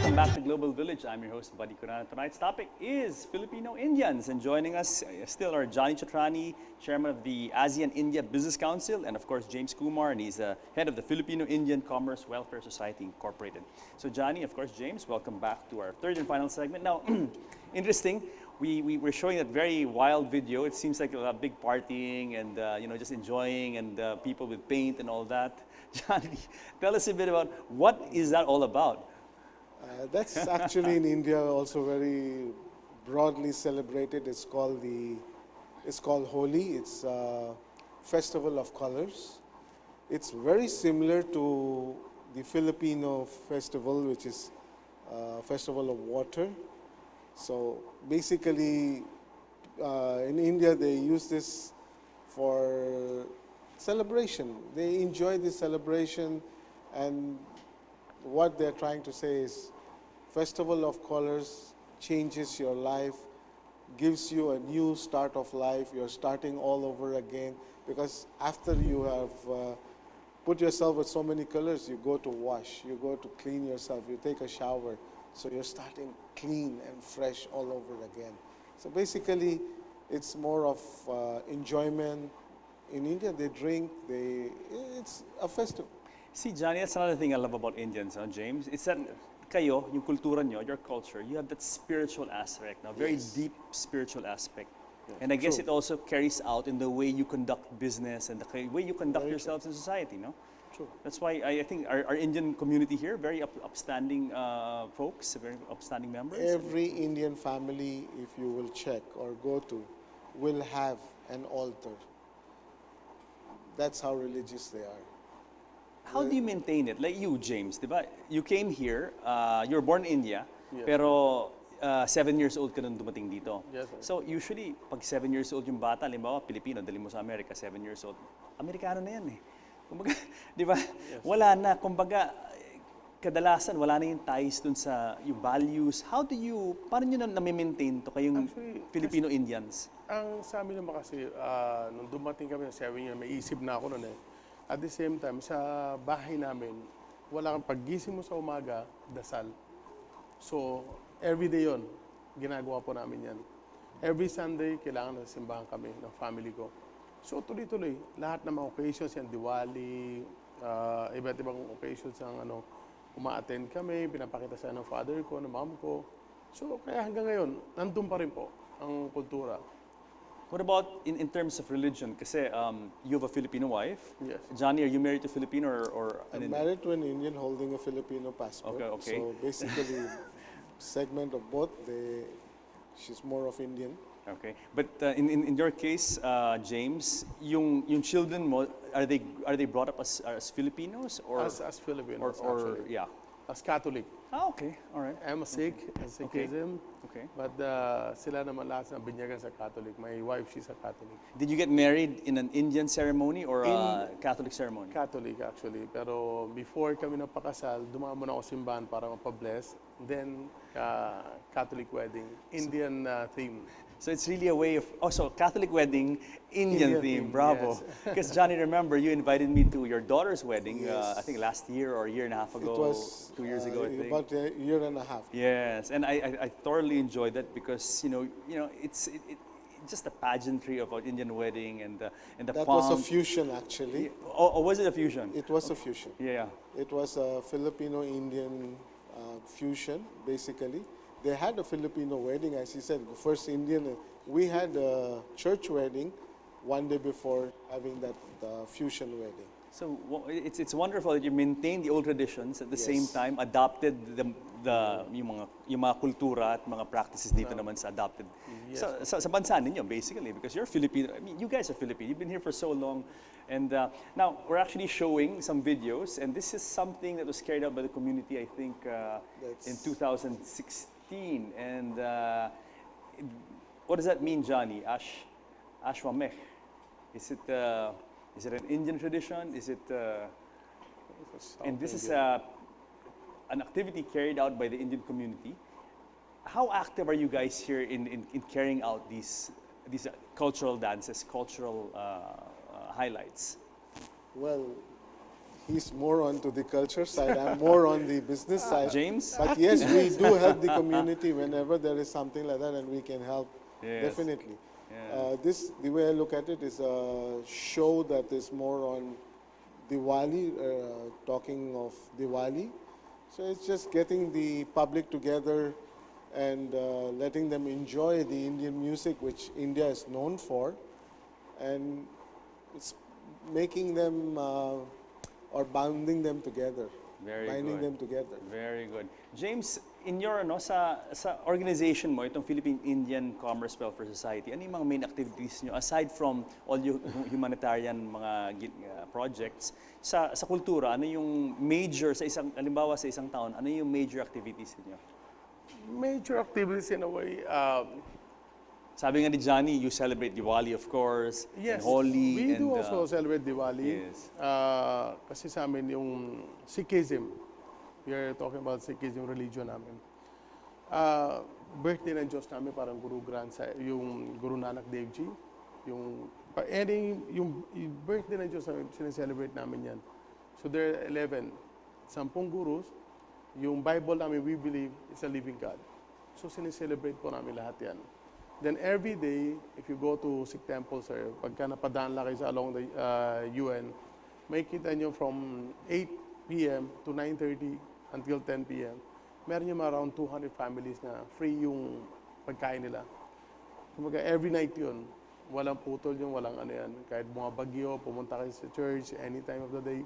Welcome back to Global Village. I'm your host, Buddy Curano. Tonight's topic is Filipino Indians, and joining us still are Johnny Chatrani, chairman of the ASEAN India Business Council, and of course James Kumar, and he's the head of the Filipino Indian Commerce Welfare Society Incorporated. So Johnny, of course James, welcome back to our third and final segment. Now, interesting, we were showing that very wild video. It seems like a big partying and just enjoying and people with paint and all that. Johnny, tell us a bit about what is that all about? That's actually in India also very broadly celebrated. It's called Holi. It's a festival of colors. It's very similar to the Filipino festival, which is festival of water. So basically, in India they use this for celebration. They enjoy this celebration, and what they're trying to say is festival of colors changes your life, gives you a new start of life. You're starting all over again, because after you have put yourself with so many colors, you go to wash, you go to clean yourself, you take a shower, so you're starting clean and fresh all over again. So basically it's more of enjoyment. In India they drink, it's a festival. See, Johnny, that's another thing I love about Indians, James. It's that kayo, yung kultura nyo, your culture, you have that spiritual aspect, now, very Yes. deep spiritual aspect. Yes, And I guess true. it also carries out in the way you conduct business and the way you conduct Very yourselves in society, no? True. That's why I think our Indian community here, very upstanding folks, very upstanding members. Every Indian family, if you will check or go to, will have an altar. That's how religious they are. How do you maintain it? Like you, James, diba? You came here, you were born in India, Yes. pero 7 years old ka nung dumating dito. Yes, sir. So usually, pag 7 years old yung bata, halimbawa, Pilipino, dali mo sa Amerika, 7 years old, Amerikano na yan eh. Kumbaga, di ba? Wala na. Kumbaga, kadalasan, wala na yung ties dun sa yung values. Paano nyo na-maintain to kayong Actually, Filipino Indians? Ang sa amin naman kasi, nung dumating kami sa 7 years, may isip na ako noon eh. At the same time, sa bahay namin, wala kang paggising mo sa umaga, dasal. So, everyday yon ginagawa po namin yan. Every Sunday, kailangan na simbahan kami ng family ko. So, tuloy-tuloy, lahat ng mga occasions yan, Diwali, iba't ibang occasions ang uma-attend kami, pinapakita sa ng father ko, ng mom ko. So, kaya hanggang ngayon, nandun pa rin po ang kultura. What about in terms of religion? Kasi you have a Filipino wife. Yes. Johnny, are you married to Filipino or an I'm Indian? married to an Indian holding a Filipino passport. Okay. So basically, segment of both. She's more of Indian. Okay. But in your case, James, yung children mo, are they brought up as Filipinos or As Filipinos, or actually. yeah? As Catholic. Ah, okay. All right. I'm a Sikh, Sikhism. Okay. But sila naman lahat na binyagan sa Catholic. My wife, she's a Catholic. Did you get married in an Indian ceremony or a Catholic ceremony? Catholic, actually. Pero before kami napakasal, dumaan muna ako simbahan para mapabless. Then, Catholic wedding. Indian theme. So it's really a way of also Catholic wedding, Indian Indian theme. theme, Bravo. yes. Because Johnny, remember you invited me to your daughter's wedding. Yes. I think last year or a year and a half ago. It was 2 years ago, I think. about a year and a half. Yes, and I thoroughly enjoyed that because it's just the pageantry of an Indian wedding and the That was a pomp. fusion, actually. Oh, was it a fusion? It was a fusion. Yeah. It was a Filipino-Indian fusion, basically. They had a Filipino wedding, as you said, the first Indian. We had a church wedding one day before having that fusion wedding. So it's wonderful that you maintain the old traditions at the same Yes. time adopted yung mga kultura at mga practices dito naman sa adopted Yes. sa bansa ninyo basically because you're Filipino. I mean, you guys are Filipino. You've been here for so long, and now we're actually showing some videos, and this is something that was carried out by the community. I think in 2016, and what does that mean, Johnny? Ashwamekh. Is it an Indian tradition? Is it? And this is an activity carried out by the Indian community. How active are you guys here in carrying out these cultural dances, cultural highlights? Well, he's more onto the culture side. I'm more on the business side. James? But yes, we do help the community whenever there is something like that, and we can help. Yes. Definitely. Yeah. The way I look at it, is a show that is more on Diwali, talking of Diwali. So it's just getting the public together and letting them enjoy the Indian music, which India is known for, and it's making them or bounding them together, Very binding good. them together. Very good. James, in your sa organization mo, itong Philippine Indian Commerce Welfare Society, ano yung mga main activities nyo aside from all yung humanitarian mga projects? Sa kultura, ano yung major sa isang halimbawa sa isang taon, ano yung major activities niyo? Major activities in a way, Sabi nga ni Johnny, you celebrate Diwali of course, yes, and Holi we and do also celebrate Diwali. yes. Kasi sa amin yung Sikhism, we are talking about Sikhism religion namin. Birthday ng Diyos namin parang Guru Granth Sahib, yung Guru Nanak Dev Ji, yung yung birthday ng Diyos namin, sineselebrate namin yan. So there are 11, 10 gurus. Yung Bible namin, we believe is a living God. So sineselebrate po namin lahat yan. Then every day, if you go to Sikh temples, or pagka napadaan lang kayo along the UN, may kita nyo from 8 p.m. to 9:30 until 10 p.m. Meron nyo around 200 families na free yung pagkain nila. Kumbaga every night yun, walang putol yung walang ano yan. Kahit mga bagyo, pumunta kayo sa church, any time of the day,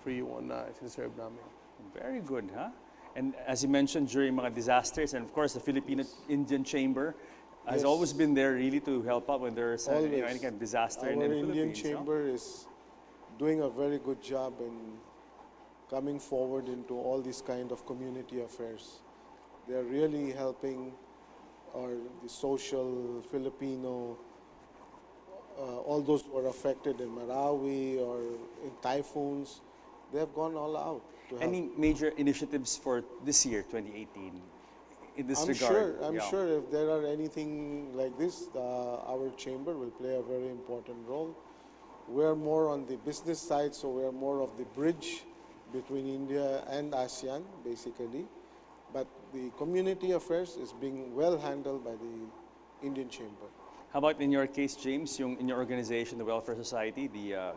free yung sinaserve namin. Very good, huh? And as you mentioned, during mga disasters, and of course the Filipino Indian Chamber has Yes. always been there really to help out when there's any Always. kind of disaster in Our the Indian Philippines. Chamber is doing a very good job in coming forward into all these kind of community affairs. They're really helping the social Filipino, all those who are affected in Marawi or in typhoons. They have gone all out to help. Any major initiatives for this year, 2018, in this regard? I'm Yeah. sure if there are anything like this, our chamber will play a very important role. We're more on the business side, so we're more of the bridge between India and ASEAN, basically. But the community affairs is being well handled by the Indian Chamber. How about in your case, James, in your organization, the Welfare Society, the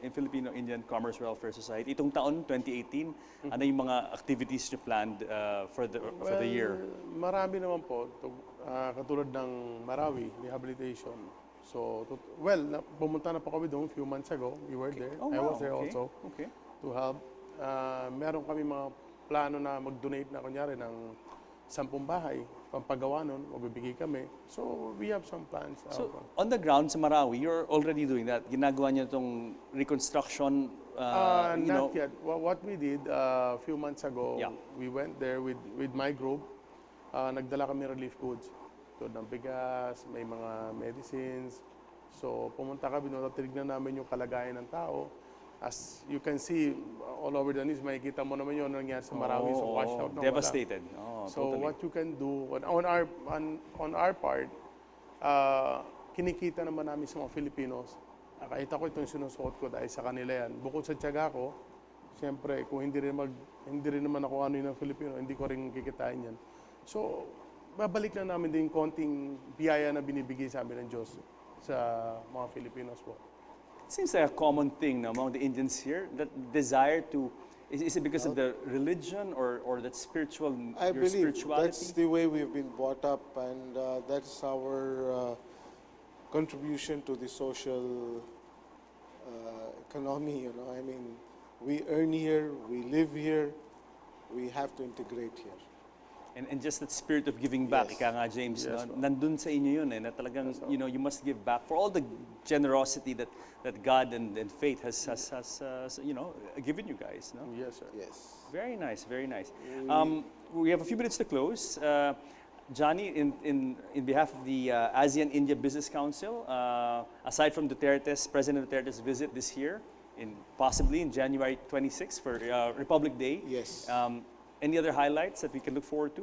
in Filipino-Indian Commerce Welfare Society, itong taon, 2018, ano yung mga activities you planned for the year? Marami naman po, katulad ng Marawi, rehabilitation. So, pumunta na po kami doon a few months ago. We were there. Oh, I wow. was there Okay. also Okay. to help. Meron kami mga plano na mag-donate na kunyari ng 10 bahay. Pampagawa nun, magbibigay kami. So, we have some plans. So, on the ground sa Marawi, you're already doing that. Ginagawa niyo itong reconstruction, you know. Not yet. What we did a few months ago, Yeah. we went there with my group. Nagdala kami relief goods. Tulad ng bigas, may mga medicines. So, pumunta kami doon at tinignan namin yung kalagayan ng tao. As you can see, all over the news, makikita mo naman yun nangyari sa Marawi. So, wash out na wala. Devastated. Oh, So totally. what you can do on our part, kinikita naman namin sa mga Filipinos. Kahit ako itong sinusuot ko dahil sa kanila yan. Bukod sa tiyaga ko, siyempre kung hindi rin naman ako ano yun ng Filipino, hindi ko rin kikitain yan. So babalik na namin din konting biyaya na binibigay sa amin ng Diyos sa mga Filipinos po. Seems like a common thing among the Indians here, that desire to, is it because of the religion or that spiritual, I your believe spirituality? that's the way we've been brought up, and that's our contribution to the social economy. You know, I mean, we earn here, we live here, we have to integrate here. And just that spirit of giving back, Yes. ika nga James, Yes, no? Nandun sa inyo yun na talagang, you know, you must give back for all the generosity that God and faith has you know, given you guys, no? Yes, sir. Yes. Very nice, very nice. We have a few minutes to close. Johnny, in behalf of the ASEAN India Business Council, aside from President Duterte's visit this year, possibly in January 26 for Republic Day, Yes. any other highlights that we can look forward to?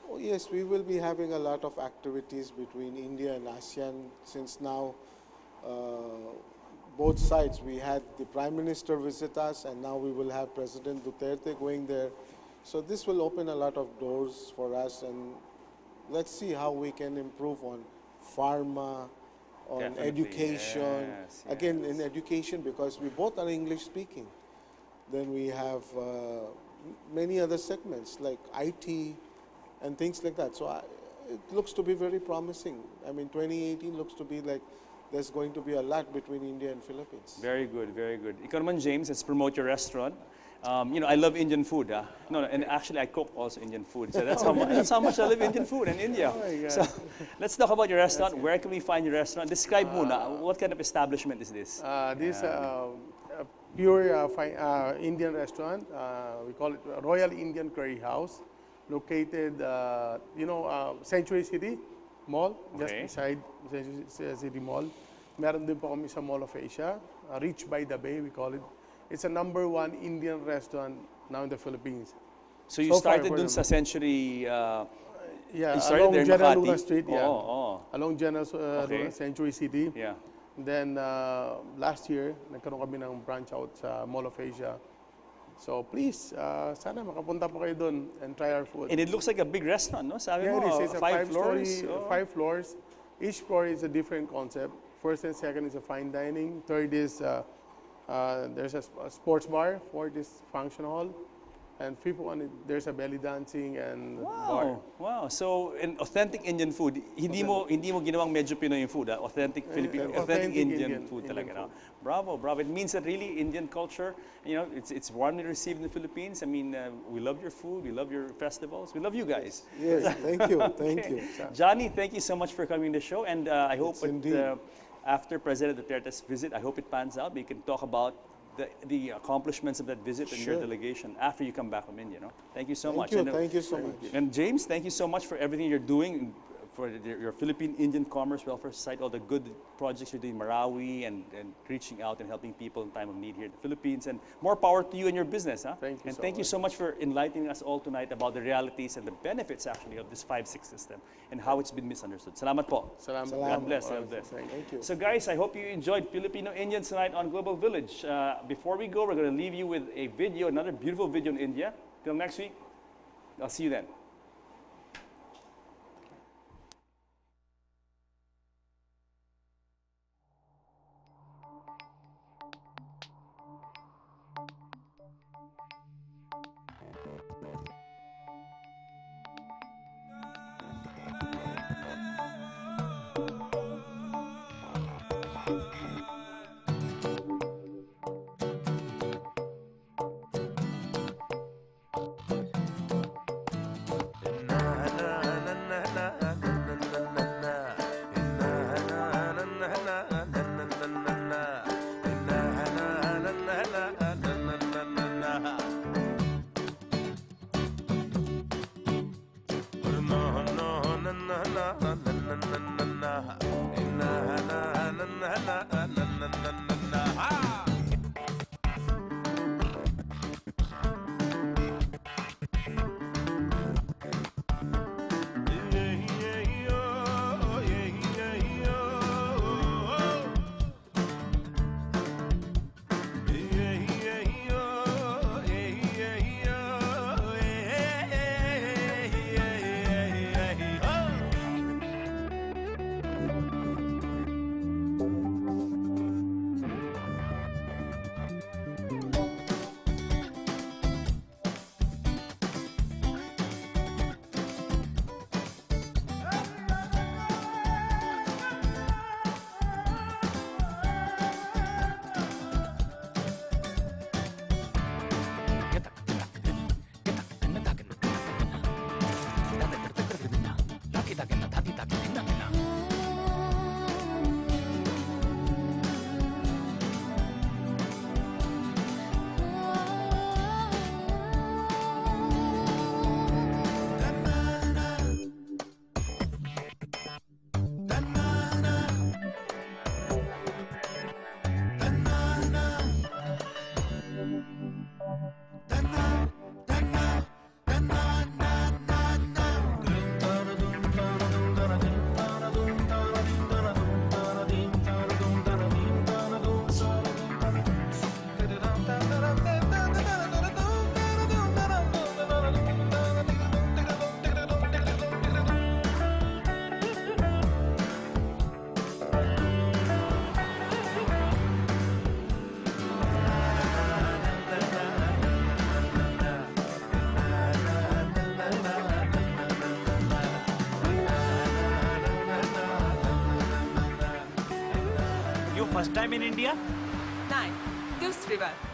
Oh, yes, we will be having a lot of activities between India and ASEAN, since now both sides. We had the Prime Minister visit us, and now we will have President Duterte going there. So this will open a lot of doors for us, and let's see how we can improve on pharma, on Definitely. education. Yes, Again, yes. in education, because we both are English speaking. Then we have many other segments like IT and things like that. So it looks to be very promising. I mean, 2018 looks to be like there's going to be a lot between India and Philippines. Very good, very good. Ikaw naman, James, let's promote your restaurant. I love Indian food. No, and actually I cook also Indian food. So that's how much I love Indian food in India. So let's talk about your restaurant. Where can we find your restaurant? Describe muna, what kind of establishment is this? This pure Indian restaurant. We call it Royal Indian Curry House, located, Century City Mall, just Okay. beside Century City Mall. Meron din po kami sa Mall of Asia, Reach by the Bay, we call it. It's a #1 Indian restaurant now in the Philippines. So you so far started for dun them. sa Century, Yeah, you started along there in General Makati? Luna Street, yeah. Oh, Along General Okay. Luna, Century City. yeah. Then last year, nagkaroon kami ng branch out sa Mall of Asia. So please, sana makapunta po kayo doon and try our food. And it looks like a big restaurant, no? Sabi Yeah, mo, it is. It's a 5 5-story, floors. Oh. 5 floors. Each floor is a different concept. First and second is a fine dining. Third is there's a sports bar. Fourth is function hall. And fifth one, there's a belly dancing and bar. Wow. So, in authentic Indian food, hindi mo ginawang medyo Pinoy yung food, authentic Filipino, authentic Indian food talaga. No? Bravo. It means that really Indian culture, it's warmly received in the Philippines. I mean, we love your food, we love your festivals, we love you guys. Yes, thank you, thank you. Johnny, thank you so much for coming to the show, and I hope Yes, indeed. after President Duterte's visit, I hope it pans out. We can talk about the accomplishments of that visit and your Sure. delegation after you come back from India. No? Thank you so much. Thank you so much. And James, thank you so much for everything you're doing for your Philippine Indian Commerce Welfare Society, all the good projects you're doing in Marawi and reaching out and helping people in time of need here in the Philippines. And more power to you and your business. Huh? Thank you and so thank you much. so much for enlightening us all tonight about the realities and the benefits actually of this 5-6 system and how it's been misunderstood. Salamat po. Salamat. God bless. God bless. Thank you. So guys, I hope you enjoyed Filipino Indians tonight on Global Village. Before we go, we're going to leave you with a video, another beautiful video in India. Till next week, I'll see you then. First time in India? Nein, दूसरी बार.